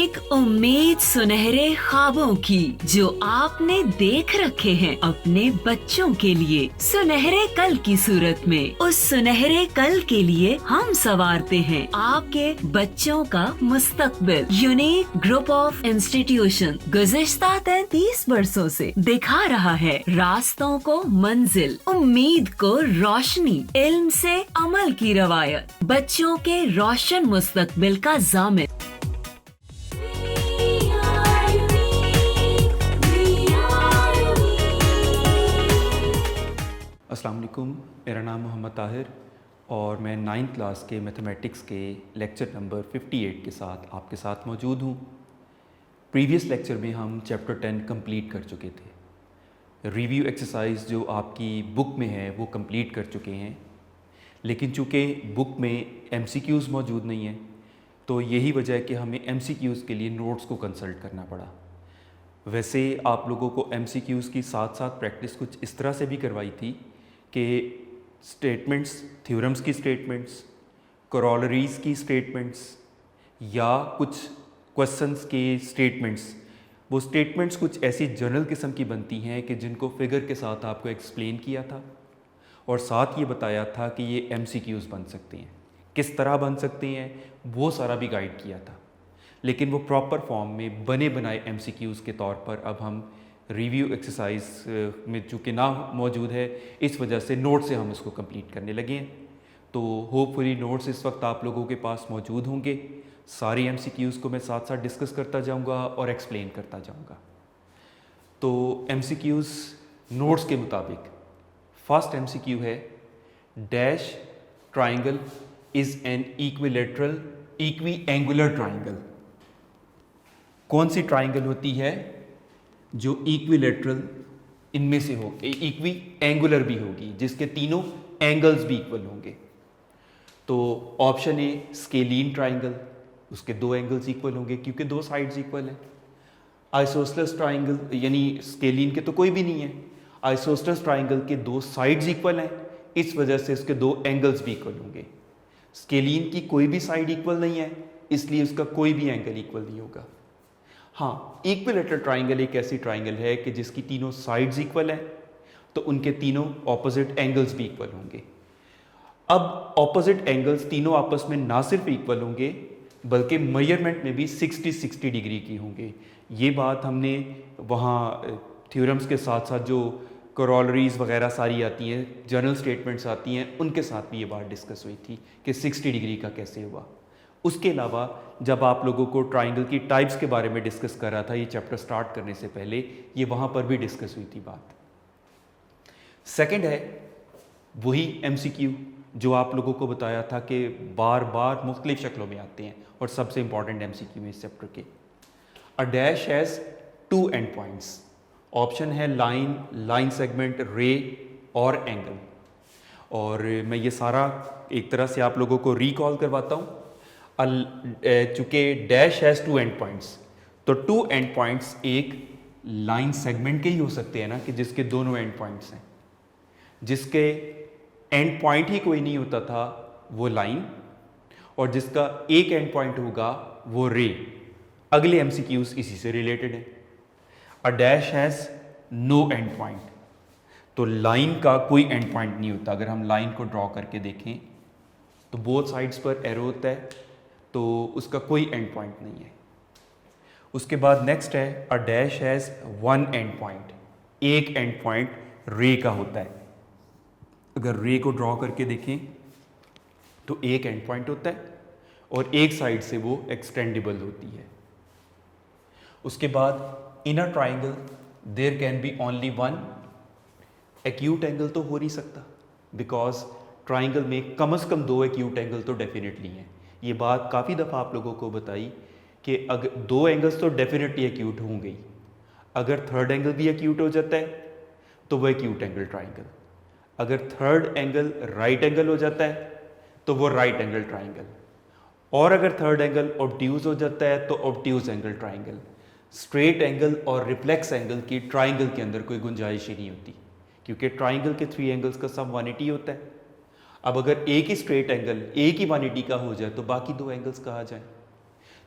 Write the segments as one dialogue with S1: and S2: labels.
S1: एक उम्मीद सुनहरे ख्वाबों की जो आपने देख रखे हैं अपने बच्चों के लिए, सुनहरे कल की सूरत में। उस सुनहरे कल के लिए हम संवारते हैं आपके बच्चों का मुस्तकबिल। यूनिक ग्रुप ऑफ इंस्टीट्यूशन गुज़िश्ता 33 वर्षों से दिखा रहा है रास्तों को मंजिल, उम्मीद को रोशनी, इल्म से अमल की रवायत, बच्चों के रोशन मुस्तकबिल का ज़ामिन।
S2: अस्सलाम वालेकुम, मेरा नाम मोहम्मद ताहिर और मैं 9th क्लास के मैथमेटिक्स के लेक्चर नंबर 58 के साथ आपके साथ मौजूद हूँ। प्रीवियस लेक्चर में हम चैप्टर 10 कंप्लीट कर चुके थे। रिव्यू एक्सरसाइज जो आपकी बुक में है वो कंप्लीट कर चुके हैं, लेकिन चूँकि बुक में MCQs मौजूद नहीं है तो यही वजह है कि हमें MCQs के लिए नोट्स को कंसल्ट करना पड़ा। वैसे आप लोगों को MCQs की साथ साथ प्रैक्टिस कुछ इस तरह से भी करवाई थी कि स्टेटमेंट्स, थ्योरम्स की स्टेटमेंट्स, करोलरीज़ की स्टेटमेंट्स या कुछ क्वेश्चंस के स्टेटमेंट्स, वो स्टेटमेंट्स कुछ ऐसी जनरल किस्म की बनती हैं कि जिनको फिगर के साथ आपको एक्सप्लेन किया था और साथ ये बताया था कि ये MCQs बन सकते हैं, किस तरह बन सकते हैं वो सारा भी गाइड किया था। लेकिन वो प्रॉपर फॉर्म में बने बनाए MCQs के तौर पर अब हम रिव्यू एक्सरसाइज में चूँकि ना मौजूद है, इस वजह से नोट से हम इसको कंप्लीट करने लगे हैं। तो होपफुली नोट्स इस वक्त आप लोगों के पास मौजूद होंगे। सारी MCQs को मैं साथ साथ डिस्कस करता जाऊंगा और एक्सप्लेन करता जाऊंगा। तो MCQs नोट्स के मुताबिक फर्स्ट MCQ है, dash triangle is an equilateral equi angular triangle. कौन सी ट्राइंगल होती है जो इक्विलेटरल इनमें से हो, इक्वी एंगुलर भी होगी, जिसके तीनों एंगल्स भी इक्वल होंगे? तो ऑप्शन ए स्केलीन ट्राइंगल, उसके दो एंगल्स इक्वल होंगे क्योंकि दो साइड्स इक्वल हैं। आइसोसेलेस ट्राइंगल यानी स्केलीन के तो कोई भी नहीं है, आइसोसेलेस ट्राइंगल के दो साइड्स इक्वल हैं, इस वजह से उसके दो एंगल्स भी इक्वल होंगे। स्केलीन की कोई भी साइड इक्वल नहीं है, इसलिए उसका कोई भी एंगल इक्वल नहीं होगा। हाँ, इक्विलेटरल ट्राइंगल एक ऐसी ट्राइंगल है कि जिसकी तीनों साइड्स इक्वल हैं, तो उनके तीनों ऑपोजिट एंगल्स भी इक्वल होंगे। अब ऑपोजिट एंगल्स तीनों आपस में ना सिर्फ इक्वल होंगे बल्कि मेजरमेंट में भी 60-60 डिग्री की होंगे। ये बात हमने वहाँ थ्योरम्स के साथ साथ जो करोलरीज वगैरह सारी आती हैं, जनरल स्टेटमेंट्स आती हैं, उनके साथ भी ये बात डिस्कस हुई थी कि 60 डिग्री का कैसे हुआ। उसके अलावा जब आप लोगों को ट्राइंगल की टाइप्स के बारे में डिस्कस कर रहा था ये चैप्टर स्टार्ट करने से पहले, ये वहाँ पर भी डिस्कस हुई थी बात। सेकंड है वही MCQ जो आप लोगों को बताया था कि बार बार मुख्तलिफ शक्लों में आते हैं और सबसे इंपॉर्टेंट MCQ में इस चैप्टर के। अ dash has 2 and points. Option है लाइन, लाइन सेगमेंट, रे और एंगल। और मैं ये सारा एक तरह से आप लोगों को रिकॉल करवाता हूँ। चूँकि डैश हैज़ 2 एंड पॉइंट्स, तो 2 एंड पॉइंट्स एक लाइन सेगमेंट के ही हो सकते हैं ना, कि जिसके दोनों एंड पॉइंट्स हैं। जिसके एंड पॉइंट ही कोई नहीं होता था वो लाइन, और जिसका एक एंड पॉइंट होगा वो रे। अगले MCQs इसी से रिलेटेड है। A dash has no end point, तो लाइन का कोई एंड पॉइंट नहीं होता। अगर हम लाइन को ड्रॉ करके देखें तो बोथ साइड्स पर एरो होता है, तो उसका कोई एंड पॉइंट नहीं है। उसके बाद नेक्स्ट है a dash has 1 and point. एक एंड पॉइंट रे का होता है। अगर रे को ड्रॉ करके देखें तो एक एंड पॉइंट होता है और एक साइड से वो एक्सटेंडेबल होती है। उसके बाद in a triangle there can be only 1 acute angle. तो हो नहीं सकता बिकॉज ट्राइंगल में कम से कम 2 एक्यूट एंगल तो डेफिनेटली हैं। ये बात काफ़ी दफ़ा आप लोगों को बताई कि अगर 2 एंगल्स तो डेफिनेटली एक्यूट होंगे ही। अगर थर्ड एंगल भी एक्यूट हो जाता है तो वो एक्यूट एंगल ट्राइंगल। अगर थर्ड एंगल राइट एंगल हो जाता है तो वो राइट एंगल ट्राइंगल। और अगर थर्ड एंगल ऑब्ट्यूज हो जाता है तो obtuse angle triangle. Straight angle और रिफ्लेक्स एंगल की ट्राइंगल के अंदर कोई गुंजाइश ही नहीं होती, क्योंकि ट्राइंगल के 3 एंगल्स का सम 180 होता है। अब अगर एक ही स्ट्रेट एंगल एक ही 180 का हो जाए तो बाकी 2 एंगल्स कहाँ जाएं?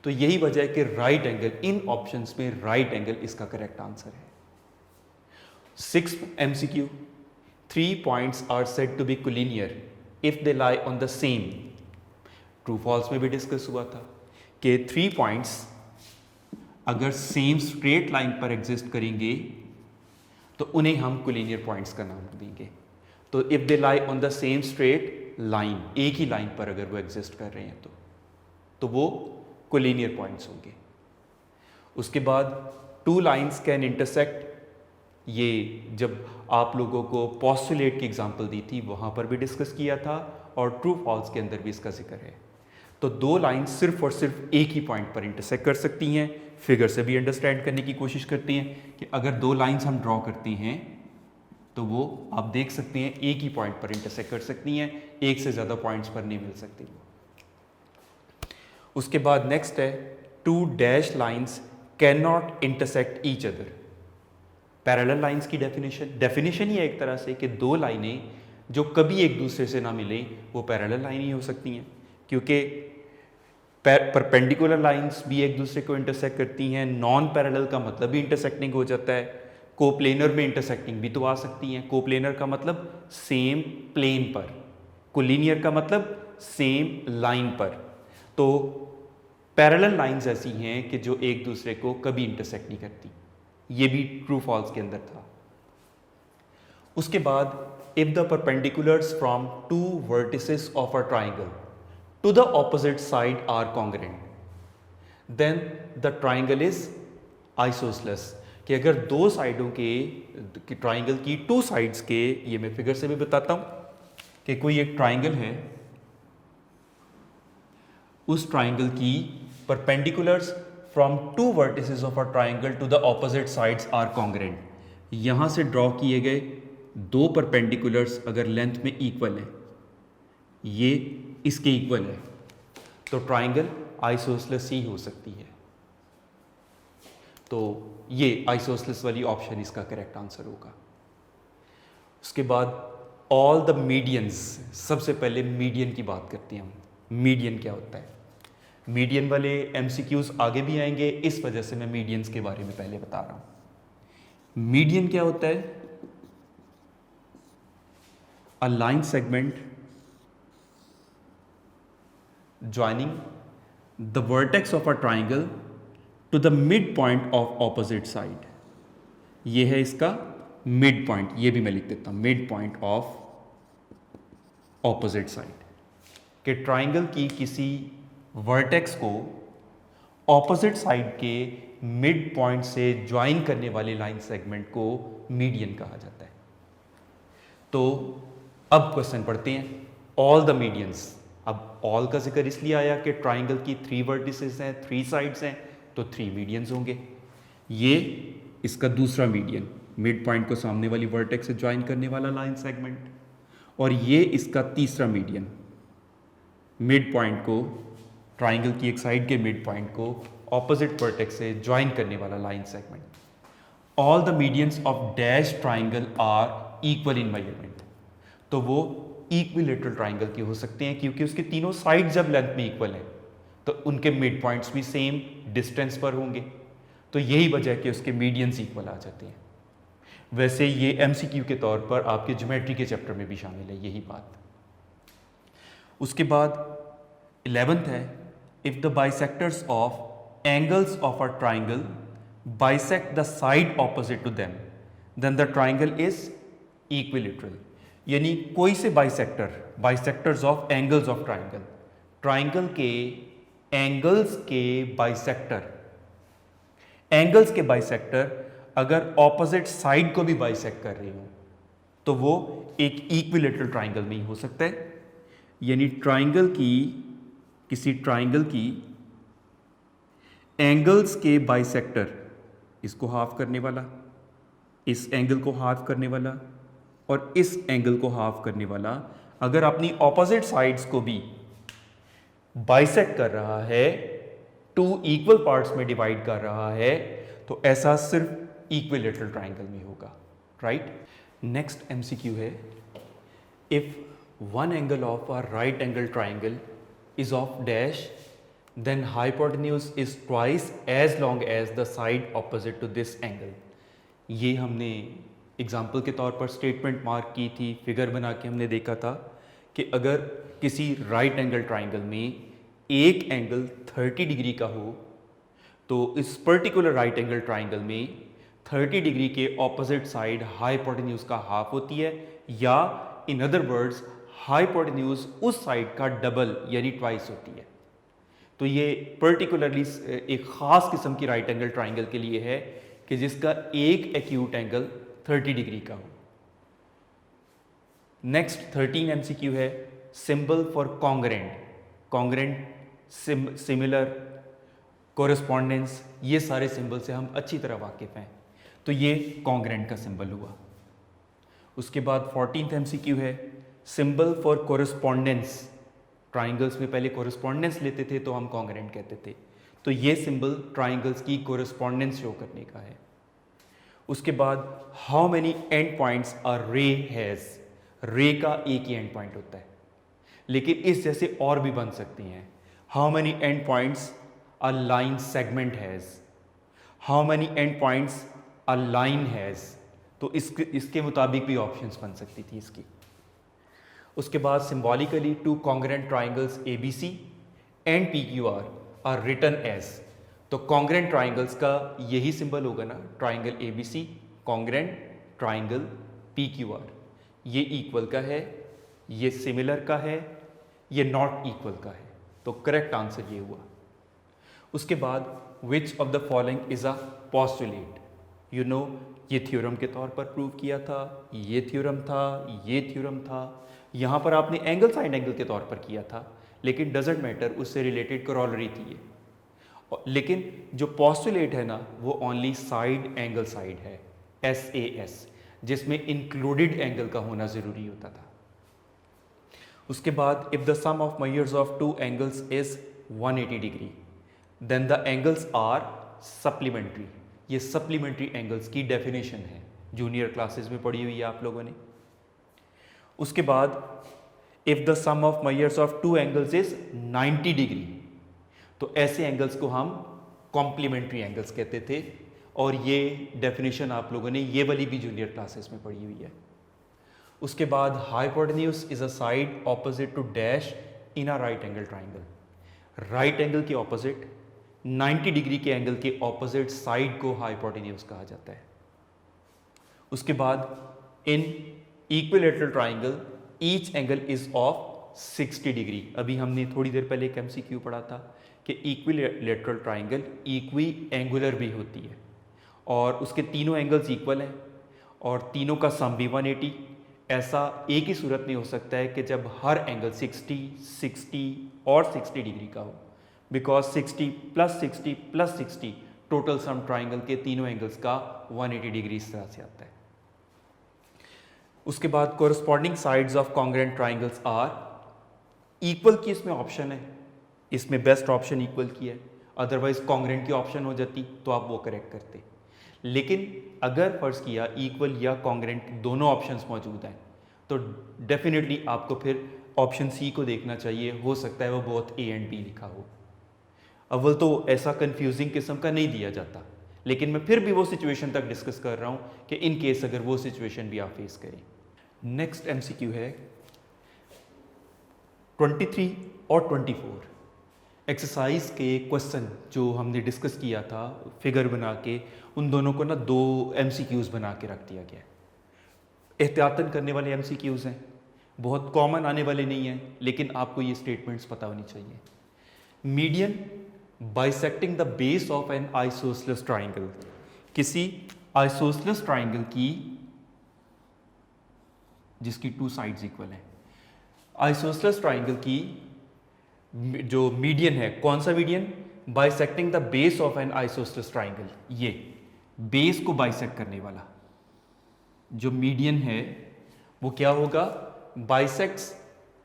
S2: तो यही वजह है कि राइट एंगल, इन ऑप्शंस में राइट एंगल इसका करेक्ट आंसर है। 6th MCQ, 3 points are said to be collinear if they lie on the same, true false में भी डिस्कस हुआ था कि 3 पॉइंट्स अगर सेम स्ट्रेट लाइन पर एग्जिस्ट करेंगे तो उन्हें हम कोलिनियर पॉइंट्स का नाम देंगे। तो if they lie on the same straight line, एक ही लाइन पर अगर वो एग्जिस्ट कर रहे हैं तो वो कोलिनियर पॉइंट्स होंगे। उसके बाद 2 लाइन्स कैन इंटरसेक्ट, ये जब आप लोगों को पोस्टुलेट की एग्जांपल दी थी वहाँ पर भी डिस्कस किया था और ट्रू फॉल्स के अंदर भी इसका जिक्र है। तो 2 लाइन्स सिर्फ और सिर्फ एक ही पॉइंट पर इंटरसेक्ट कर सकती हैं। फिगर से भी अंडरस्टैंड करने की कोशिश करती हैं कि अगर 2 लाइन्स हम ड्रॉ करती हैं तो वो आप देख सकते हैं एक ही पॉइंट पर इंटरसेक्ट कर सकती हैं, एक से ज़्यादा पॉइंट्स पर नहीं मिल सकती। उसके बाद नेक्स्ट है 2 dash lines can not intersect each other. Parallel lines की डेफिनेशन ही है एक तरह से कि 2 लाइनें जो कभी एक दूसरे से ना मिलें वो पैरेलल लाइन ही हो सकती हैं, क्योंकि परपेंडिकुलर लाइंस भी एक दूसरे को इंटरसेक्ट करती हैं। नॉन पैरेलल का मतलब भी इंटरसेक्टिंग हो जाता है। कोप्लेनर में इंटरसेक्टिंग भी तो आ सकती हैं। कोप्लेनर का मतलब सेम प्लेन पर, कोलिनियर का मतलब सेम लाइन पर। तो पैरेलल लाइंस ऐसी हैं कि जो एक दूसरे को कभी इंटरसेक्ट नहीं करती। ये भी ट्रू फॉल्स के अंदर था। उसके बाद if the perpendiculars from 2 vertices of a triangle to the opposite side are congruent then the triangle is isosceles. कि अगर 2 साइडों के ट्राइंगल की 2 साइड्स के, ये मैं फिगर से भी बताता हूं कि कोई एक ट्राइंगल है, उस ट्राइंगल की perpendiculars from 2 vertices of a triangle to the opposite sides are congruent. यहां से ड्रॉ किए गए 2 परपेंडिकुलर्स अगर लेंथ में इक्वल है, ये इसके इक्वल है, तो ट्राइंगल आइसोसेलेस ही हो सकती है। तो ये आइसोसेलेस वाली ऑप्शन इसका करेक्ट आंसर होगा। उसके बाद ऑल द मीडियंस, सबसे पहले मीडियन की बात करते हैं हम। मीडियन क्या होता है? मीडियन वाले MCQs आगे भी आएंगे, इस वजह से मैं मीडियंस के बारे में पहले बता रहा हूं। मीडियन क्या होता है? A line segment joining the vertex of a triangle to the mid point of opposite side. ये है इसका मिड पॉइंट, ये भी मैं लिख देता हूं, mid point of opposite side. कि ट्राइंगल की किसी वर्टेक्स को ऑपोजिट साइड के मिड पॉइंट से ज्वाइन करने वाले लाइन सेगमेंट को मीडियन कहा जाता है। तो अब क्वेश्चन पढ़ते हैं, ऑल द मीडियंस। अब ऑल का जिक्र इसलिए आया कि ट्राइंगल की 3 वर्टिसेस हैं, 3 साइड्स हैं, तो 3 मीडियंस होंगे। ये इसका दूसरा मीडियन, मिड पॉइंट को सामने वाली वर्टेक्स से ज्वाइन करने वाला लाइन सेगमेंट, और ये इसका तीसरा मीडियन, मिड पॉइंट को, ट्राइंगल की एक साइड के मिड पॉइंट को ऑपोजिट वर्टेक्स से ज्वाइन करने वाला line segment. All the medians of dash triangle are equal in measurement. तो वो इक्विलेटरल ट्राइंगल के हो सकते हैं, क्योंकि उसके तीनों साइड जब लेंथ में इक्वल है तो उनके मिड पॉइंट्स भी सेम डिस्टेंस पर होंगे। तो यही वजह है कि उसके मीडियंस इक्वल आ जाते हैं। वैसे ये MCQ के तौर पर आपके ज्योमेट्री के चैप्टर में भी शामिल है यही बात। उसके बाद 11th है, if the bisectors of angles of a triangle bisect the side opposite to them then the triangle is equilateral. यानी कोई से bisectors of angles of triangle, triangle के एंगल्स के बाइसेक्टर अगर ऑपोजिट साइड को भी बाइसेक्ट कर रहे हो तो वो एक इक्विलेटरल ट्राइंगल में ही हो सकता है। यानी किसी ट्राइंगल की एंगल्स के बाइसेक्टर, इसको हाफ करने वाला, इस एंगल को हाफ करने वाला और इस एंगल को हाफ करने वाला, अगर अपनी ऑपोजिट साइड्स को भी बाइसेक्ट कर रहा है, 2 इक्वल पार्ट्स में डिवाइड कर रहा है, तो ऐसा सिर्फ इक्विलेटरल ट्राइंगल में होगा, राइट। नेक्स्ट MCQ है, if one angle of a right angle triangle is of dash then hypotenuse is twice as long as the side opposite to this angle. ये हमने एग्जाम्पल के तौर पर स्टेटमेंट मार्क की थी, फिगर बना के हमने देखा था कि अगर किसी राइट एंगल ट्राइंगल में एक एंगल 30 डिग्री का हो तो इस पर्टिकुलर राइट एंगल ट्राइंगल में 30 डिग्री के ऑपोजिट साइड हाइपोटेन्यूज का हाफ होती है, या इन अदर वर्ड्स हाइपोटेन्यूज उस साइड का डबल यानी ट्वाइस होती है। तो ये पर्टिकुलरली एक ख़ास किस्म की राइट एंगल ट्राइंगल के लिए है कि जिसका एक एक्यूट एंगल 30 डिग्री का हो। नेक्स्ट 13 MCQ है symbol for congruent. Congruent, similar, correspondence, ये सारे सिंबल से हम अच्छी तरह वाकिफ हैं, तो ये कॉन्ग्रेंट का सिंबल हुआ। उसके बाद 14th MCQ है सिंबल फॉर कोरेस्पॉन्डेंस। ट्राइंगल्स में पहले कोरेस्पॉन्डेंस लेते थे तो हम कॉन्ग्रेंट कहते थे, तो ये सिंबल ट्राइंगल्स की कोरेस्पॉन्डेंस शो करने का है। उसके बाद हाउ मेनी एंड पॉइंट्स अ रे हैज़। रे का एक ही एंड पॉइंट होता है, लेकिन इस जैसे और भी बन सकती हैं। How many and points a line segment has. How many and points a line has, तो इसके मुताबिक भी ऑप्शंस बन सकती थी इसकी। उसके बाद symbolically two congruent triangles ABC and PQR are written as. तो कॉन्ग्रेंट ट्राइंगल्स का यही सिंबल होगा ना, triangle ABC congruent triangle PQR। ये इक्वल का है, ये सिमिलर का है, ये नॉट इक्वल का है, तो करेक्ट आंसर ये हुआ। उसके बाद which of the following is a postulate. You know, ये थ्योरम के तौर पर प्रूव किया था, ये थ्योरम था, ये थ्योरम था। यहाँ पर आपने एंगल साइड एंगल के तौर पर किया था, लेकिन डजेंट मैटर, उससे रिलेटेड करोलरी थी ये। लेकिन जो पोस्टुलेट है ना, वो ओनली साइड एंगल साइड है, SAS, जिसमें इंक्लूडेड एंगल का होना ज़रूरी होता था। उसके बाद if the sum of measures of two angles is 180 degree then the angles are supplementary. ये सप्लीमेंट्री एंगल्स की डेफिनेशन है, जूनियर क्लासेस में पढ़ी हुई है आप लोगों ने। उसके बाद if the sum of measures of two angles is 90 degree, तो ऐसे एंगल्स को हम कॉम्प्लीमेंट्री एंगल्स कहते थे, और ये डेफिनेशन आप लोगों ने ये वाली भी जूनियर क्लासेस में पढ़ी हुई है। उसके बाद hypotenuse is a side opposite to dash in a right angle triangle. Right angle के ऑपोजिट, 90 डिग्री के एंगल के ऑपोजिट साइड को हाइपोटेन्यूज कहा जाता है। उसके बाद in equilateral triangle each angle is of 60 degree. अभी हमने थोड़ी देर पहले एक MCQ पढ़ा था कि इक्विलैटरल ट्राइंगल इक्वी एंगुलर भी होती है, और उसके तीनों एंगल्स इक्वल हैं और तीनों का सम भी 180। ऐसा एक ही सूरत में हो सकता है कि जब हर एंगल 60, 60 और 60 डिग्री का हो, बिकॉज 60 + 60 + 60 टोटल सम ट्राइंगल के तीनों एंगल्स का 180 डिग्री इस तरह से आता है। उसके बाद corresponding sides of congruent triangles are equal की इसमें ऑप्शन है, इसमें बेस्ट ऑप्शन इक्वल की है, अदरवाइज कॉन्ग्रेंट की ऑप्शन हो जाती तो आप वो करेक्ट करते। लेकिन अगर फर्ज किया इक्वल या कॉन्ग्रेंट दोनों ऑप्शंस मौजूद हैं, तो डेफिनेटली आपको फिर ऑप्शन C को देखना चाहिए। हो सकता है वो बहुत A एंड B लिखा हो। अव्वल तो ऐसा कंफ्यूजिंग किस्म का नहीं दिया जाता, लेकिन मैं फिर भी वो सिचुएशन तक डिस्कस कर रहा हूँ कि इन केस अगर वो सिचुएशन भी आप फेस करें। नेक्स्ट MCQ है 23 और 24। एक्सरसाइज के क्वेश्चन जो हमने डिस्कस किया था फिगर बना के, उन दोनों को ना 2 MCQs बना के रख दिया गया है। एहतियातन करने वाले MCQs हैं, बहुत कॉमन आने वाले नहीं हैं, लेकिन आपको ये स्टेटमेंट्स पता होनी चाहिए। Median bisecting the base of an isosceles triangle. किसी आइसोसेलेस ट्राइंगल की जिसकी 2 साइड्स इक्वल हैं, आइसोसेलेस ट्राइंगल की जो मीडियन है, कौन सा median? Bisecting the base of an isosceles triangle. ये बेस को बाइसेक्ट करने वाला जो मीडियन है वो क्या होगा? Bisects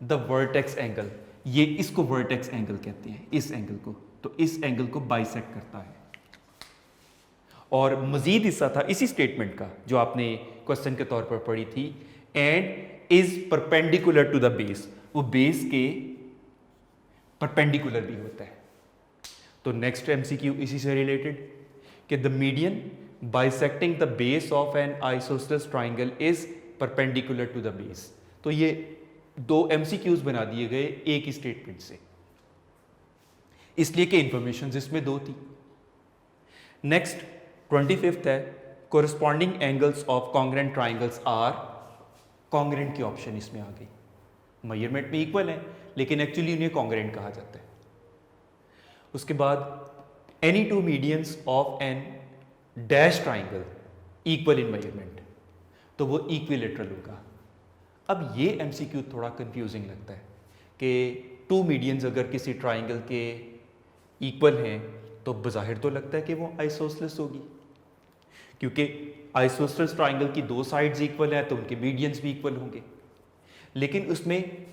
S2: the vertex angle. ये इसको वर्टेक्स एंगल कहते हैं, इस एंगल को, तो इस एंगल को बाइसेक्ट करता है। और मजीद हिस्सा था इसी स्टेटमेंट का जो आपने क्वेश्चन के तौर पर पढ़ी थी, and is perpendicular to the base. वो बेस के परपेंडिकुलर भी होता है। तो नेक्स्ट एमसीक्यू इसी से रिलेटेड कि the median bisecting the base of an isosceles triangle is perpendicular to the base. तो ये दो एमसीक्यूज बना दिए गए एक ही स्टेटमेंट से, इसलिए कि इंफॉर्मेशन इसमें दो थी। नेक्स्ट 25th है corresponding angles of congruent triangles are, congruent की ऑप्शन इसमें आ गई। मेजरमेंट में इक्वल है लेकिन एक्चुअली उन्हें कॉन्ग्रेंट कहा जाता है। उसके बाद any two medians of an dash triangle equal in measurement, तो वो इक्विलेटरल होगा। अब ये एमसीक्यू थोड़ा कंफ्यूजिंग लगता है कि टू मीडियंस अगर किसी ट्राइंगल के इक्वल हैं तो बज़ाहिर तो लगता है कि वो आइसोसेलेस होगी, क्योंकि आइसोसेलेस ट्राइंगल की दो साइड्स इक्वल है तो उनके मीडियंस भी इक्वल होंगे। लेकिन उसमें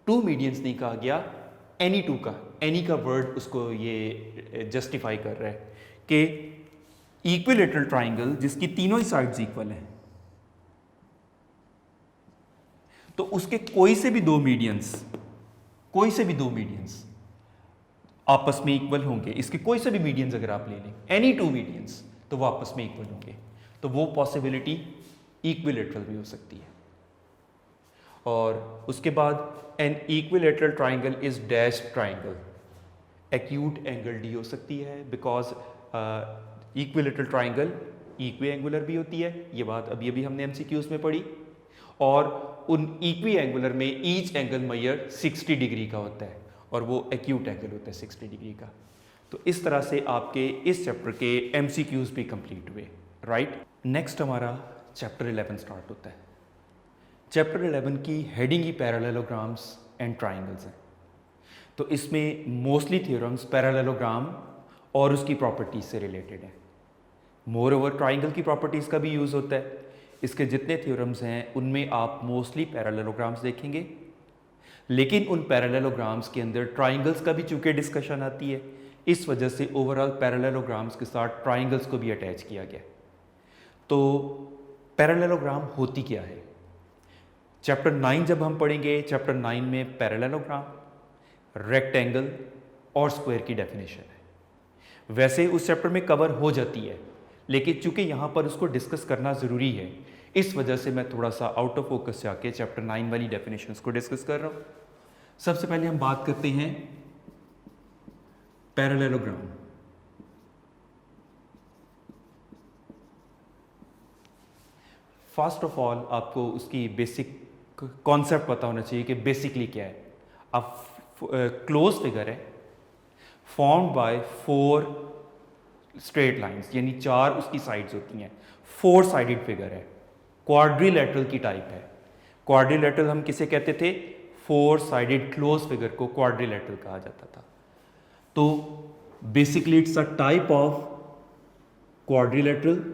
S2: टू मीडियंस नहीं कहा गया, एनी टू का, एनी का वर्ड उसको ये जस्टिफाई कर रहा है कि इक्विलेटरल ट्राइंगल जिसकी तीनों ही साइड्स इक्वल हैं तो उसके कोई से भी दो मीडियंस आपस में इक्वल होंगे। इसके कोई से भी मीडियंस अगर आप ले लें, एनी टू मीडियंस, तो वो आपस में इक्वल होंगे, तो वो पॉसिबिलिटी इक्विलेटरल भी हो सकती है। और उसके बाद an equilateral triangle is dash triangle, acute angle D हो सकती है because equilateral triangle equi angular भी होती है, ये बात अभी अभी हमने एमसीक्यूज में पढ़ी। और उन इक्वी एंगुलर में ईच एंगल मेजर 60 डिग्री का होता है और वो एक्यूट एंगल होता है 60 डिग्री का। तो इस तरह से आपके इस चैप्टर के एमसीक्यूज भी कंप्लीट हुए, राइट। नेक्स्ट हमारा चैप्टर 11 स्टार्ट होता है। चैप्टर 11 की heading he parallelograms and triangles है। तो इसमें मोस्टली थ्योरम्स पैरेललोग्राम और उसकी प्रॉपर्टीज से रिलेटेड है। मोर ओवर ट्राइंगल की प्रॉपर्टीज़ का भी यूज़ होता है। इसके जितने थ्योरम्स हैं उनमें आप मोस्टली पैरेललोग्राम्स देखेंगे, लेकिन उन पैरेललोग्राम्स के अंदर ट्राइंगल्स का भी चूंकि डिस्कशन आती है, इस वजह से ओवरऑल पैरेललोग्राम्स के साथ ट्राइंगल्स को भी अटैच किया गया। तो पैरेललोग्राम होती क्या है, चैप्टर 9 जब हम पढ़ेंगे, चैप्टर 9 में पैरेललोग्राम, रेक्टेंगल और स्क्वायर की डेफिनेशन है। वैसे उस चैप्टर में कवर हो जाती है, लेकिन चूंकि यहाँ पर उसको डिस्कस करना ज़रूरी है, इस वजह से मैं थोड़ा सा आउट ऑफ फोकस जाके चैप्टर 9 वाली डेफिनेशंस को डिस्कस कर रहा हूँ। सबसे पहले हम बात करते हैं पैरेललोग्राम। फर्स्ट ऑफ ऑल आपको उसकी बेसिक कॉन्सेप्ट पता होना चाहिए कि बेसिकली क्या है। अब क्लोज फिगर है फॉर्म्ड बाय 4 स्ट्रेट लाइंस, यानी 4 उसकी साइड्स होती हैं, 4 साइडेड फिगर है, क्वाड्रिलेटरल की टाइप है। क्वाड्रिलेटरल हम किसे कहते थे, 4 साइडेड क्लोज फिगर को क्वाड्रिलेटरल कहा जाता था। तो basically it's a type of quadrilateral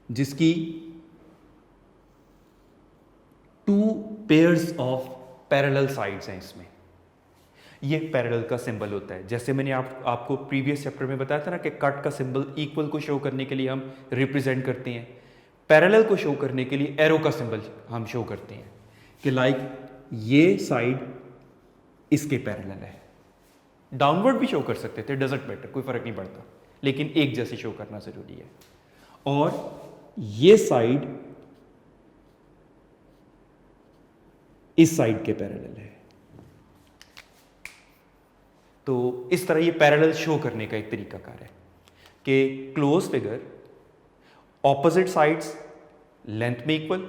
S2: जिसकी 2 पेयर्स ऑफ पैरेलल साइड्स हैं। इसमें ये पैरेलल का सिंबल होता है। जैसे मैंने आपको प्रीवियस चैप्टर में बताया था ना कि कट का सिंबल इक्वल को शो करने के लिए हम रिप्रेजेंट करते हैं, पैरेलल को शो करने के लिए एरो का सिंबल हम शो करते हैं कि लाइक ये साइड इसके पैरेलल है। डाउनवर्ड भी शो कर सकते थे, डजंट मैटर, कोई फर्क नहीं पड़ता, लेकिन एक जैसे शो करना जरूरी है। और ये साइड इस साइड के पैरेलल है। तो इस तरह ये पैरेलल शो करने का एक तरीकाकार है कि close figure opposite sides length में इक्वल,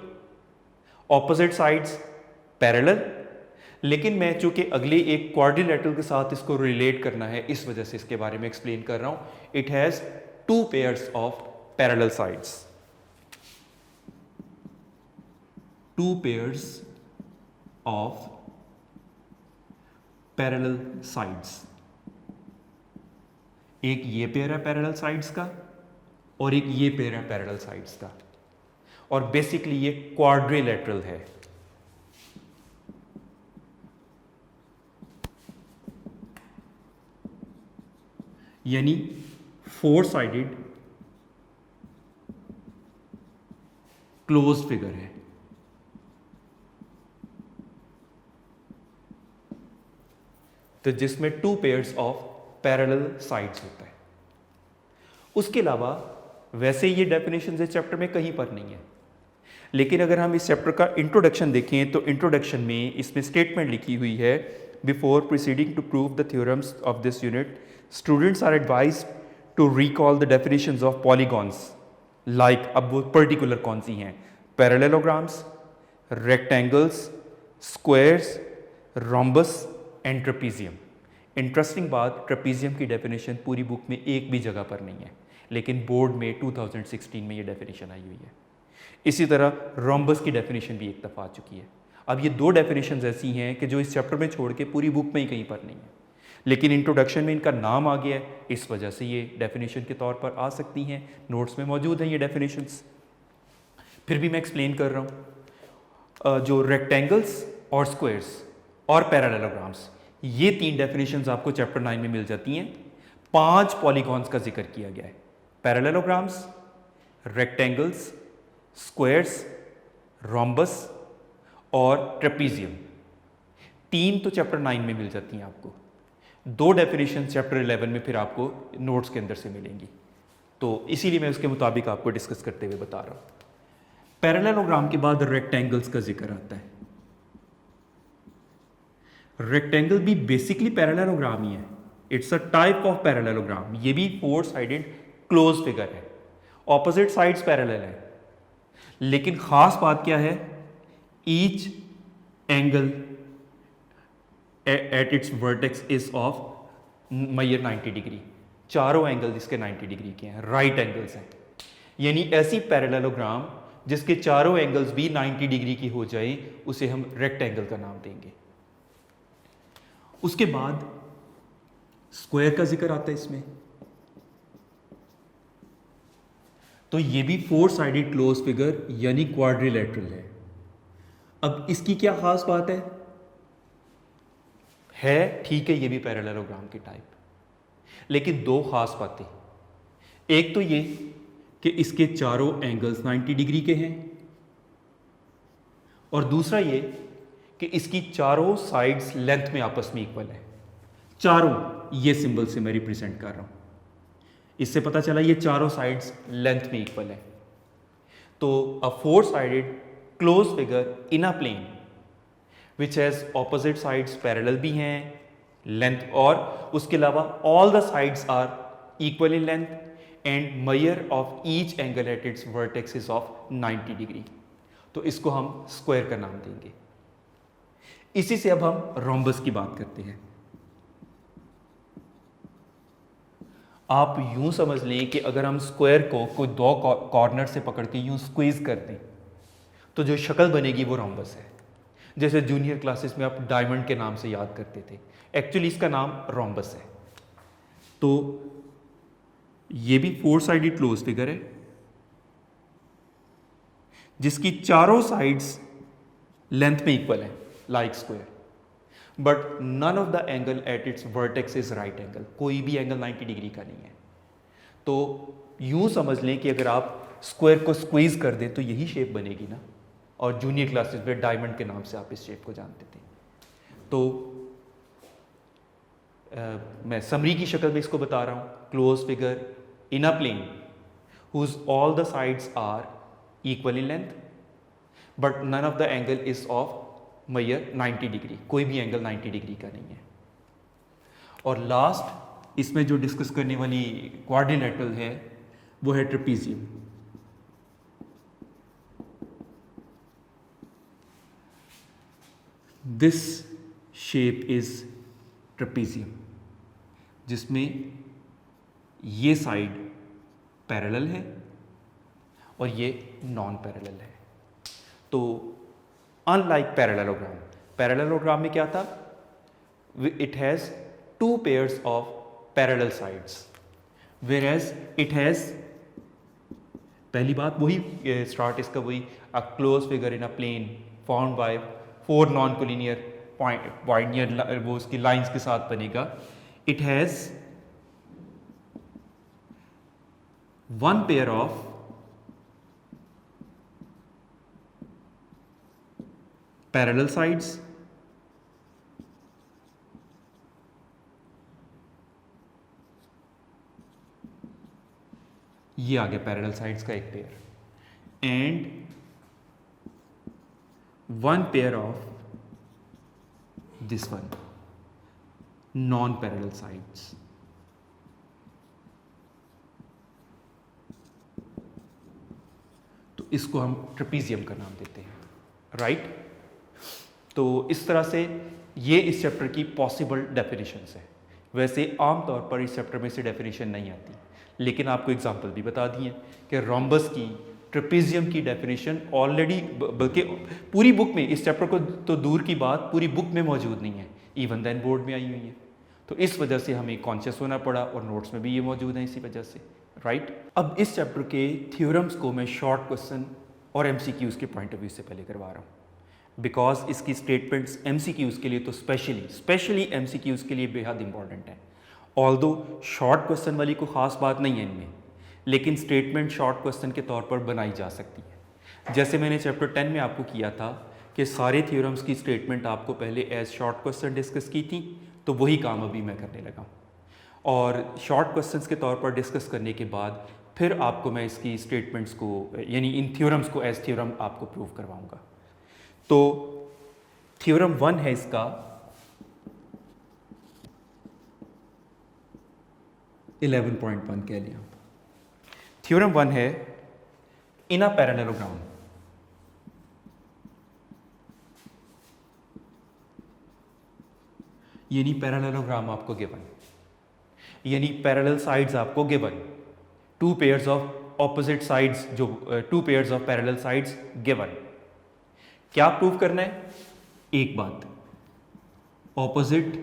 S2: ऑपोजिट साइड्स पैरेलल, लेकिन मैं चूंकि अगले एक क्वाड्रिलेटरल के साथ इसको रिलेट करना है, इस वजह से इसके बारे में एक्सप्लेन कर रहा हूं। It has 2 pairs of parallel sides, 2 pairs of parallel sides. एक ये पेयर है पैरेलल साइड्स का और एक ये पेयर है पैरेलल साइड्स का, और बेसिकली ये क्वाड्रिलेटरल है। यानी 4 साइडेड क्लोज फिगर है। तो जिसमें 2 पेयर्स ऑफ पैरेलल साइड्स होता है। उसके अलावा वैसे ये डेफिनेशन इस चैप्टर में कहीं पर नहीं है, लेकिन अगर हम इस चैप्टर का इंट्रोडक्शन देखें तो इंट्रोडक्शन में इसमें स्टेटमेंट लिखी हुई है, before proceeding to prove the theorems of this unit students are advise to recall the definitions of polygons like, अब वो पर्टिकुलर कौन सी हैं, parallelograms, rectangles, squares, rhombus and trapezium. Interesting बात, ट्रेपीजियम की डेफिनेशन पूरी बुक में एक भी जगह पर नहीं है, लेकिन बोर्ड में 2016 में ये डेफिनेशन आई हुई है। इसी तरह रोम्बस की डेफिनेशन भी एक दफ़ा आ चुकी है। अब ये दो डेफिनेशंस ऐसी हैं कि जो इस चैप्टर में छोड़ के पूरी बुक में ही कहीं पर नहीं है, लेकिन इंट्रोडक्शन में इनका नाम आ गया है, इस वजह से ये डेफिनेशन के तौर पर आ सकती हैं, नोट्स में मौजूद हैं ये डेफिनेशंस। फिर भी मैं एक्सप्लेन कर रहा हूँ। जो रेक्टेंगल्स और स्क्वायर्स और पैरेललोग्राम्स, ये तीन डेफिनेशंस आपको चैप्टर 9 में मिल जाती हैं। 5 पॉलीगॉन्स का जिक्र किया गया है, पैरेललोग्राम्स, रेक्टेंगल्स, स्क्वायर्स, रोम्बस और ट्रेपीजियम। 3 तो चैप्टर 9 में मिल जाती हैं आपको, 2 डेफिनेशन चैप्टर 11 में फिर आपको नोट्स के अंदर से मिलेंगी, तो इसीलिए मैं उसके मुताबिक आपको डिस्कस करते हुए बता रहा हूँ। पैरेललोग्राम के बाद रेक्टेंगल्स का जिक्र आता है। रेक्टेंगल भी बेसिकली पैरेललोग्राम ही है, it's a type of parallelogram. ये भी 4 साइडेड क्लोज फिगर है, ऑपोजिट साइड्स पैरेलल है, लेकिन खास बात क्या है, each angle at its vertex is of measure 90 degree. चारों एंगल इसके 90 डिग्री के हैं, राइट एंगल्स हैं। यानी ऐसी पैरेललोग्राम जिसके चारों एंगल्स भी 90 डिग्री की हो जाए, उसे हम रेक्टेंगल का नाम देंगे। उसके बाद स्क्वायर का जिक्र आता है इसमें, तो ये भी 4 साइडेड क्लोज फिगर यानी क्वाड्रिलेटरल है। अब इसकी क्या खास बात है ठीक है, ये भी पैरेललोग्राम की टाइप, लेकिन 2 खास बातें। एक तो ये कि इसके चारों एंगल्स 90 डिग्री के हैं, और दूसरा ये कि इसकी चारों साइड्स लेंथ में आपस में इक्वल है। चारों, ये सिंबल से मैं रिप्रेजेंट कर रहा हूं, इससे पता चला ये चारों साइड्स लेंथ में इक्वल है। तो a 4 sided closed figure in a plane which has opposite sides parallel भी हैं, लेंथ, और उसके अलावा all the sides are equal in length and measure of each angle at its vertex is of 90 degree. तो इसको हम square का नाम देंगे। इसी से अब हम रोम्बस की बात करते हैं। आप यूं समझ लें कि अगर हम स्क्वायर को कोई 2 कॉर्नर से पकड़ के यूं स्क्वीज कर दें तो जो शक्ल बनेगी वो रोम्बस है। जैसे जूनियर क्लासेस में आप डायमंड के नाम से याद करते थे, एक्चुअली इसका नाम रोम्बस है। तो ये भी 4 साइडेड क्लोज फिगर है जिसकी चारों साइड्स लेंथ में इक्वल है, like square, but none of the angle at its vertex is right angle. कोई भी एंगल 90 डिग्री का नहीं है। तो यूं समझ लें कि अगर आप स्क्वायर को स्क्वीज कर दें तो यही शेप बनेगी ना, और जूनियर क्लासेस में डायमंड के नाम से आप इस शेप को जानते थे। तो मैं समरी की शक्ल में इसको बता रहा हूँ, closed figure in a plane whose all the sides are equal in length but none of the angle is of measure 90 degree. कोई भी एंगल 90 डिग्री का नहीं है। और लास्ट इसमें जो डिस्कस करने वाली क्वाड्रिलेटरल है वो है trapezium. This shape is trapezium, जिसमें ये साइड पैरेलल है और ये नॉन पैरेलल है। तो अनलाइक पैरेललोग्राम, पैरेललोग्राम में क्या था, it has 2 pairs of parallel sides, whereas it has, पहली बात वही स्टार्ट इसका वही, a closed figure in a plane found by 4 non collinear point, वो उसकी लाइंस के साथ बनेगा। It has 1 pair of parallel sides ये आ गया पैरेलल साइड्स का एक pair, and one pair of this one non parallel sides. तो इसको हम ट्रेपीजियम का नाम देते हैं, राइट। तो इस तरह से ये इस चैप्टर की पॉसिबल डेफिनेशंस है। वैसे आमतौर पर इस चैप्टर में से डेफिनेशन नहीं आती, लेकिन आपको एग्जांपल भी बता दिए कि रोम्बस की, ट्रेपीजियम की डेफिनेशन ऑलरेडी, बल्कि पूरी बुक में, इस चैप्टर को तो दूर की बात पूरी बुक में मौजूद नहीं है, इवन देन बोर्ड में आई हुई है। तो इस वजह से हमें कॉन्शियस होना पड़ा, और नोट्स में भी ये मौजूद है इसी वजह से, राइट। अब इस चैप्टर के थ्योरम्स को मैं शॉर्ट क्वेश्चन और एमसीक्यूज के पॉइंट ऑफ व्यू से पहले करवा रहा हूँ, बिकॉज इसकी स्टेटमेंट्स एमसीक्यूज़ के लिए तो स्पेशली एमसीक्यूज़ के लिए बेहद इंपॉर्टेंट है। ऑल्दो शॉर्ट क्वेश्चन वाली कोई ख़ास बात नहीं है इनमें, लेकिन स्टेटमेंट शॉर्ट क्वेश्चन के तौर पर बनाई जा सकती है। जैसे मैंने चैप्टर 10 में आपको किया था कि सारे थ्योरम्स की स्टेटमेंट आपको पहले एज शॉर्ट क्वेश्चन डिस्कस की थी, तो वही काम अभी मैं करने लगा हूँ। और शॉर्ट क्वेश्चंस के तौर पर डिस्कस करने के बाद फिर आपको मैं इसकी स्टेटमेंट्स को, यानी इन थ्योरम्स को एज थ्योरम आपको प्रूव करवाऊँगा। तो थ्योरम 1 है इसका 11.1 कह लिया। थ्योरम 1 है इन अ पैरेललोग्राम, यानी पैरेललोग्राम आपको गिवन, यानी पैरेलल साइड्स आपको given, two pairs of opposite sides, जो two pairs of parallel sides given. क्या प्रूव करना है? एक बात, ऑपोजिट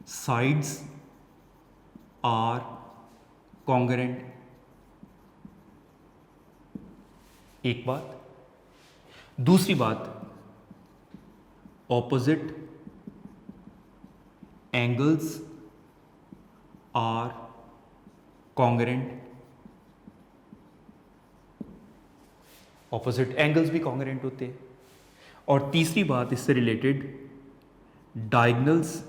S2: साइड्स आर कॉन्ग्रुएंट, एक बात। दूसरी बात, opposite angles are congruent, opposite angles भी कॉन्ग्रुएंट होते हैं। और तीसरी बात इससे related, diagonals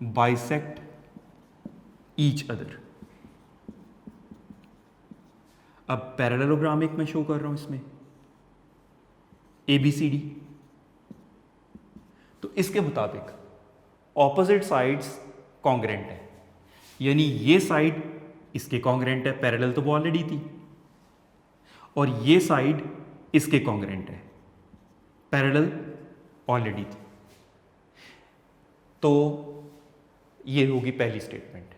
S2: bisect each other. अब पैरेललोग्राम एक मैं शो कर रहा हूं इसमें ABCD, तो इसके मुताबिक ऑपोजिट साइड्स कॉन्ग्रुएंट है, यानी ये साइड इसके कॉन्ग्रुएंट है, पैरेलल तो वो ऑलरेडी थी, और ये साइड इसके कॉन्ग्रुएंट है, पैरेलल ऑलरेडी थी। तो ये होगी पहली स्टेटमेंट।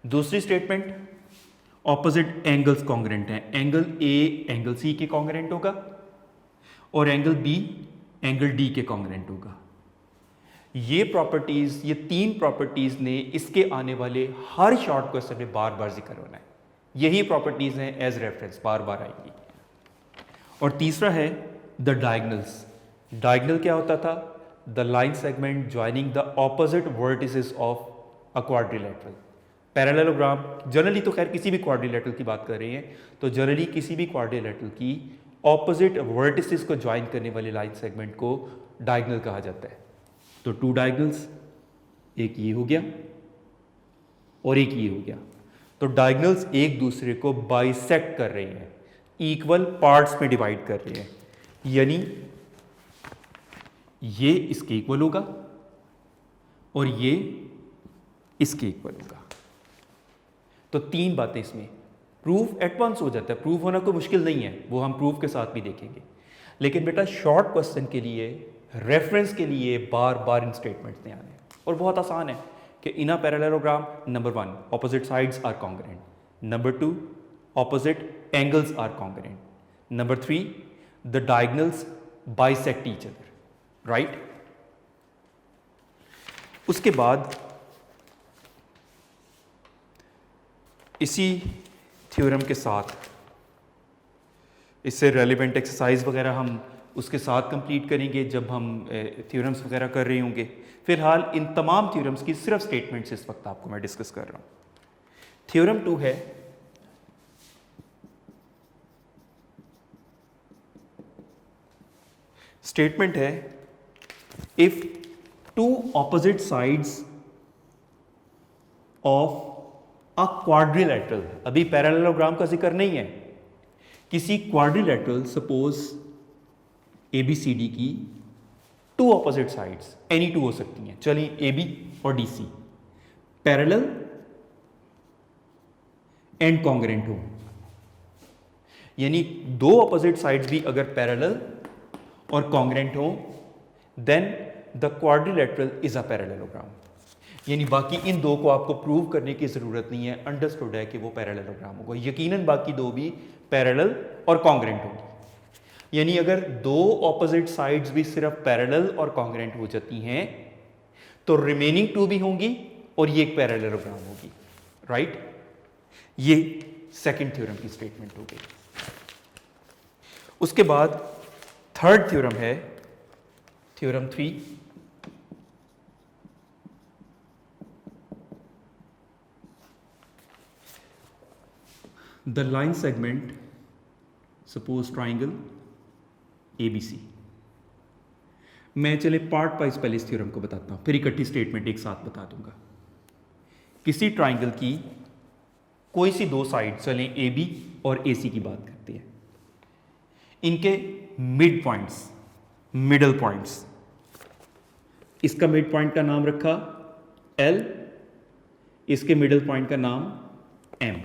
S2: दूसरी स्टेटमेंट, ऑपोजिट एंगल्स कॉन्ग्रुएंट हैं, एंगल A एंगल C के कॉन्ग्रुएंट होगा, और एंगल B एंगल D के कॉन्ग्रुएंट होगा। ये प्रॉपर्टीज, ये तीन प्रॉपर्टीज ने इसके आने वाले हर शॉर्ट क्वेश्चन में बार बार जिक्र होना है। यही प्रॉपर्टीज हैं एज रेफरेंस, बार बार आएंगी। और तीसरा है द डायगोनल्स। डायगोनल क्या होता था? The line segment joining the opposite vertices of a quadrilateral. Parallelogram generally, तो खैर किसी भी क्वाड्रिलेटरल की बात कर रहे हैं, तो जनरली किसी भी क्वाड्रिलेटरल की ऑपोजिट वर्टिसेस को ज्वाइन करने वाले लाइन सेगमेंट को डायगोनल कहा जाता है। तो टू डायगोनल्स, एक ये हो गया और एक ये हो गया। तो डायगोनल्स एक दूसरे को बाइसेक्ट कर रहे हैं, इक्वल पार्ट्स में डिवाइड कर रहे हैं, यानी ये इसके इक्वल होगा और ये इसके इक्वल होगा। तो तीन बातें इसमें प्रूफ एट वंस हो जाता है। प्रूफ होना कोई मुश्किल नहीं है, वो हम प्रूफ के साथ भी देखेंगे। लेकिन बेटा शॉर्ट क्वेश्चन के लिए, रेफरेंस के लिए बार बार इन स्टेटमेंट्स ने आने हैं, और बहुत आसान है कि in a parallelogram, number 1 opposite sides are congruent, number 2 opposite angles are congruent, number 3 the diagonals bisect each other, right. उसके बाद इसी थ्योरम के साथ, इससे रेलिवेंट एक्सरसाइज वगैरह हम उसके साथ कंप्लीट करेंगे जब हम थ्योरम्स वगैरह कर रहे होंगे। फिलहाल इन तमाम थ्योरम्स की सिर्फ स्टेटमेंट्स इस वक्त आपको मैं डिस्कस कर रहा हूं। थ्योरम 2 है स्टेटमेंट है, if two opposite sides of a quadrilateral, अभी पैरेललोग्राम का जिक्र नहीं है, किसी क्वाड्रिलेटरल, सपोज ABCD की two opposite sides, any two हो सकती हैं, चलिए AB और DC पैरेलल एंड कॉन्ग्रेंट हो, यानी दो ऑपोजिट साइड्स भी अगर पैरेलल और कॉन्ग्रेंट हो, then the quadrilateral is a parallelogram. यानी बाकी इन दो को आपको प्रूव करने की जरूरत नहीं है, अंडरस्टूड है कि वो पैरेललोग्राम होगा, यकीनन बाकी दो भी पैरेलल और कॉन्ग्रेंट होंगी। यानी अगर दो ऑपोजिट साइड्स भी सिर्फ पैरेलल और कॉन्ग्रेंट हो जाती हैं तो रिमेनिंग टू भी होंगी और ये एक पैरेललोग्राम होगी, राइट? ये सेकंड थ्योरम की स्टेटमेंट हो गई। उसके बाद थर्ड थ्योरम है theorem 3, the line segment, suppose triangle ABC। मैं चले पार्ट वाइज पहले इस थ्योरम को बताता हूं, फिर इकट्ठी स्टेटमेंट एक साथ बता दूंगा। किसी ट्राइंगल की कोई सी दो साइड, चलें AB और AC की बात करते हैं, इनके मिड पॉइंट्स, मिडल पॉइंट्स, इसका मिड पॉइंट का नाम रखा L, इसके मिडल पॉइंट का नाम M।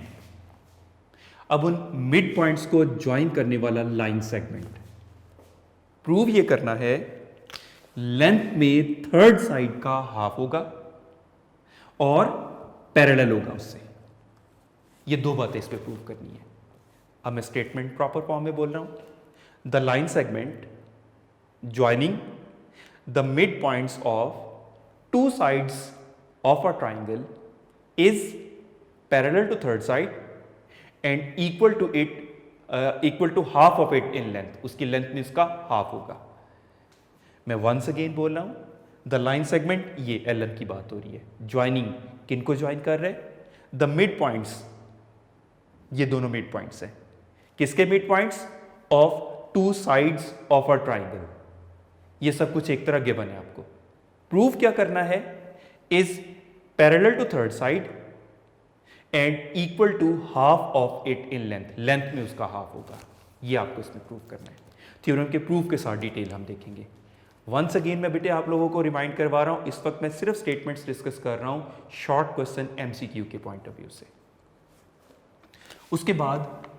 S2: अब उन मिड पॉइंट्स को ज्वाइन करने वाला लाइन सेगमेंट, प्रूव ये करना है लेंथ में थर्ड साइड का हाफ होगा और पैरेलल होगा उससे। ये दो बातें इस पे प्रूव करनी है। अब मैं स्टेटमेंट प्रॉपर फॉर्म में बोल रहा हूं, the line segment joining the mid points of two sides of a triangle is parallel to third side and equal to half of it in length, उसकी लेंथ में इसका हाफ होगा। मैं once again बोल रहा हूं, द लाइन सेगमेंट, ये LM की बात हो रही है, ज्वाइनिंग किनको ज्वाइन कर रहे हैं? द मिड पॉइंट्स, ये दोनों मिड पॉइंट्स हैं, किसके mid points? Of two sides of a triangle. ये सब कुछ एक तरह गिवन है, आपको प्रूव क्या करना है? Is parallel to third side and equal to half of it in length, length में उसका हाफ होगा। ये आपको इसमें प्रूव करना है। थ्योरम के प्रूफ के साथ डिटेल हम देखेंगे। वंस अगेन मैं बेटे आप लोगों को रिमाइंड करवा रहा हूं, इस वक्त मैं सिर्फ स्टेटमेंट्स डिस्कस कर रहा हूं शॉर्ट क्वेश्चन MCQ के पॉइंट ऑफ व्यू से। उसके बाद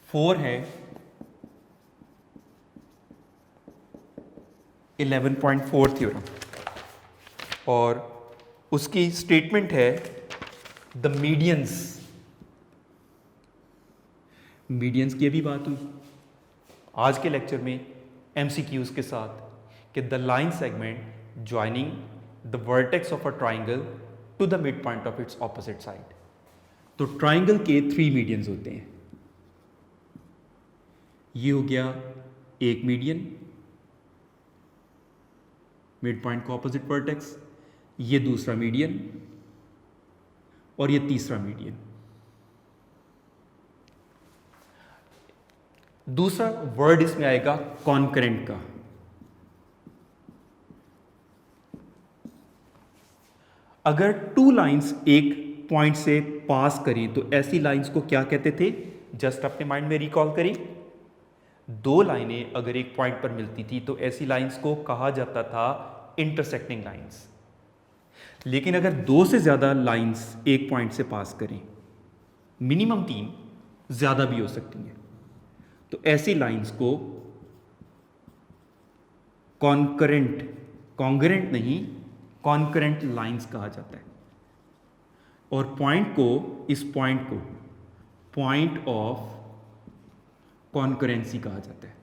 S2: 4 है 11.4 थ्योरम, और उसकी स्टेटमेंट है द मीडियंस। मीडियंस की अभी बात हुई आज के लेक्चर में MCQs के साथ कि the line segment joining the vertex of a triangle to the mid point of its opposite side. तो ट्राइंगल के 3 मीडियंस होते हैं। ये हो गया एक मीडियन, मिड पॉइंट का ऑपोजिट वर्टेक्स, ये दूसरा मीडियन और ये तीसरा मीडियन। दूसरा वर्ड इसमें आएगा कॉन्करेंट का। अगर टू लाइंस एक पॉइंट से पास करें तो ऐसी लाइंस को क्या कहते थे? जस्ट अपने माइंड में रिकॉल करें। दो लाइनें अगर एक पॉइंट पर मिलती थी तो ऐसी लाइंस को कहा जाता था इंटरसेक्टिंग लाइंस। लेकिन अगर दो से ज्यादा लाइंस एक पॉइंट से पास करें, मिनिमम 3, ज्यादा भी हो सकती हैं, तो ऐसी लाइंस को कॉन्करेंट नहीं, कॉन्करेंट लाइंस कहा जाता है। और पॉइंट को, इस पॉइंट को पॉइंट ऑफ कॉन्करेंसी कहा जाता है।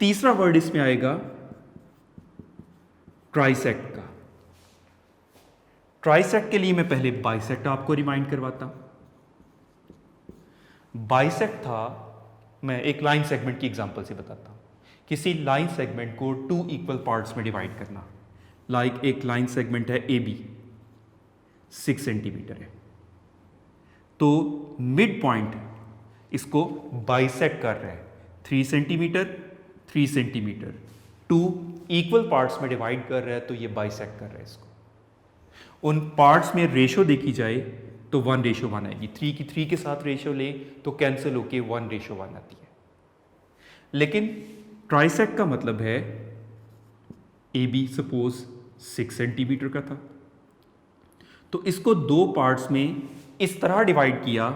S2: तीसरा वर्ड इसमें आएगा ट्राइसेक्ट का। ट्राइसेक्ट के लिए मैं पहले बाइसेक्ट आपको रिमाइंड करवाता हूं। बाइसेक्ट था, मैं एक लाइन सेगमेंट की एग्जांपल से बताता हूं। किसी लाइन सेगमेंट को 2 इक्वल पार्ट्स में डिवाइड करना। लाइक एक लाइन सेगमेंट है AB, 6 सेंटीमीटर है, तो मिड पॉइंट इसको बाइसेक्ट कर रहा है 3 सेंटीमीटर 3 सेंटीमीटर, 2 इक्वल पार्ट्स में डिवाइड कर रहा है तो ये बाइसेक्ट कर रहा है इसको। उन पार्ट्स में रेशो देखी जाए तो 1:1 आएगी। 3 की 3 के साथ रेशो ले तो कैंसिल होके 1:1 आती है। लेकिन ट्राइसेक्ट का मतलब है ए बी सपोज 6 सेंटीमीटर का था, तो इसको दो पार्ट्स में इस तरह डिवाइड किया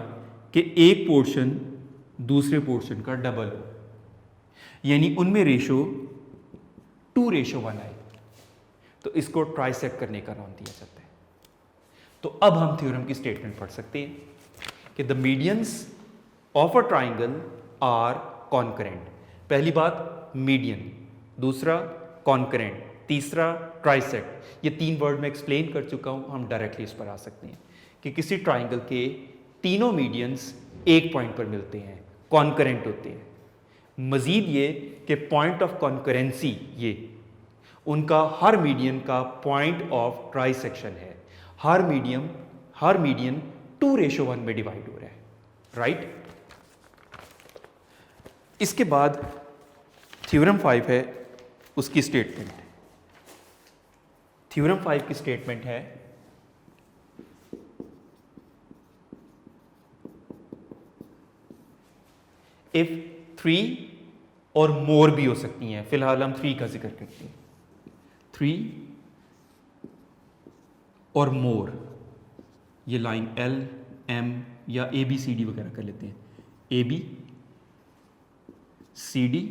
S2: कि एक पोर्शन दूसरे पोर्शन का डबल हो, यानी उनमें रेशो 2:1 आए, तो इसको ट्राइसेक्ट करने का नाम दिया जाता है। तो अब हम थ्योरम की स्टेटमेंट पढ़ सकते हैं कि the medians of a triangle are concurrent. पहली बात मीडियन, दूसरा कॉन्करेंट, तीसरा ट्राइसेक्ट। ये 3 वर्ड मैं एक्सप्लेन कर चुका हूं, हम डायरेक्टली इस पर आ सकते हैं कि किसी ट्राइंगल के तीनों मीडियंस एक पॉइंट पर मिलते हैं, कॉन्करेंट होते हैं। मजीद ये कि पॉइंट ऑफ कॉन्करेंसी, ये उनका हर मीडियन का पॉइंट ऑफ ट्राइसेक्शन है। हर मीडियन 2:1 में डिवाइड हो रहा है, राइट। इसके बाद थ्योरम 5 है, उसकी स्टेटमेंट। थ्योरम 5 की स्टेटमेंट है इफ 3 और मोर भी हो सकती हैं, फिलहाल हम 3 का जिक्र करते हैं। 3 और मोर, ये लाइन L, M या ABCD वगैरह कर लेते हैं। AB, CD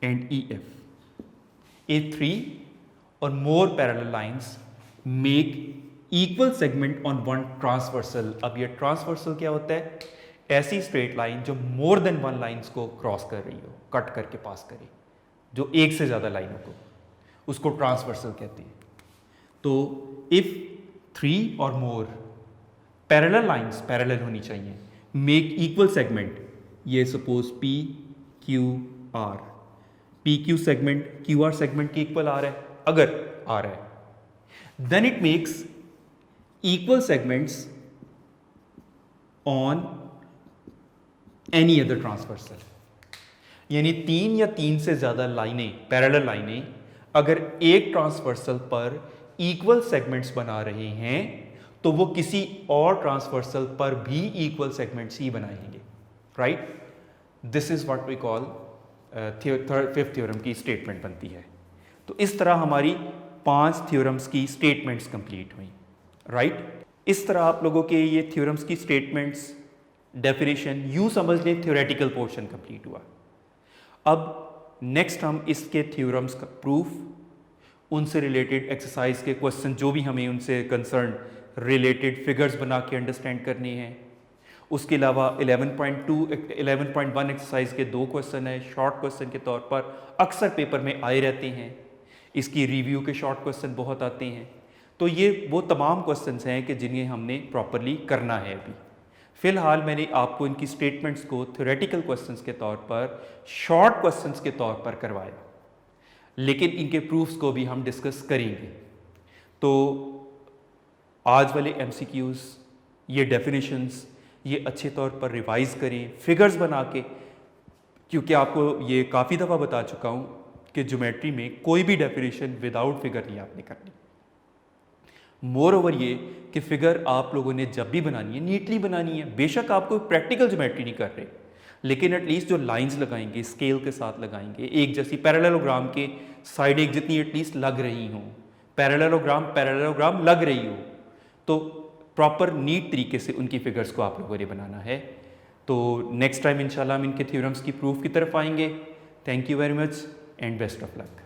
S2: and EF। If 3 or more parallel lines make equal segment on one transversal। अब ये ट्रांसवर्सल क्या होता है? ऐसी स्ट्रेट लाइन जो मोर देन 1 लाइन्स को क्रॉस कर रही हो, कट करके पास करे, जो एक से ज्यादा लाइनों को, उसको ट्रांसवर्सल कहते हैं। तो इफ 3 और मोर पैरेलल लाइंस पैरेलल होनी चाहिए, मेक इक्वल सेगमेंट, ये suppose P Q R, P Q segment Q R segment के इक्वल आ रहा है, अगर आ रहा है, then it makes equal segments on any other transversal. यानी 3 या 3 से ज्यादा लाइनें, पैरेलल लाइनें, अगर एक ट्रांसवर्सल पर इक्वल सेगमेंट्स बना रहे हैं तो वो किसी और ट्रांसवर्सल पर भी इक्वल सेगमेंट्स ही बनाएंगे, right. This is what we call fifth theorem की स्टेटमेंट बनती है। तो इस तरह हमारी 5 थ्योरम्स की स्टेटमेंट्स कंप्लीट हुई, राइट। इस तरह आप लोगों के ये थ्योरम्स की स्टेटमेंट्स, डेफिनेशन, यूं समझ लें थ्योरेटिकल पोर्शन कंप्लीट हुआ। अब नेक्स्ट हम इसके थ्योरम्स का प्रूफ, उनसे रिलेटेड एक्सरसाइज के क्वेश्चन जो भी हमें उनसे कंसर्न रिलेटेड फिगर्स बना के अंडरस्टैंड करने हैं। उसके अलावा 11.1 एक्सरसाइज के 2 क्वेश्चन है, शॉर्ट क्वेश्चन के तौर पर अक्सर पेपर में आए रहते हैं। इसकी रिव्यू के शॉर्ट क्वेश्चन बहुत आते हैं। तो ये वो तमाम क्वेश्चंस हैं कि जिन्हें हमने प्रॉपरली करना है। अभी फिलहाल मैंने आपको इनकी स्टेटमेंट्स को थ्योरेटिकल क्वेश्चंस के तौर पर, शॉर्ट क्वेश्चंस के तौर पर करवाया, लेकिन इनके प्रूफ्स को भी हम डिस्कस करेंगे। तो आज वाले एमसीक्यूज, ये डेफिनेशंस, ये अच्छे तौर पर रिवाइज करें फिगर्स बना के, क्योंकि आपको ये काफ़ी दफ़ा बता चुका हूँ कि ज्योमेट्री में कोई भी डेफिनेशन विदाउट फिगर नहीं आपने करनी। मोर ओवर ये कि फिगर आप लोगों ने जब भी बनानी है नीटली बनानी है। बेशक आप कोई प्रैक्टिकल ज्योमेट्री नहीं कर रहे, लेकिन एटलीस्ट जो लाइंस लगाएंगे स्केल के साथ लगाएंगे, एक जैसी पैरेललोग्राम के साइड एक जितनी एटलीस्ट लग रही हों, पैरेललोग्राम लग रही हो, तो प्रॉपर नीट तरीके से उनकी फिगर्स को आप लोगों ने बनाना है। तो नेक्स्ट टाइम इंशाल्लाह हम इनके थ्योरम्स की प्रूफ की तरफ आएंगे। Thank you very much and best of luck.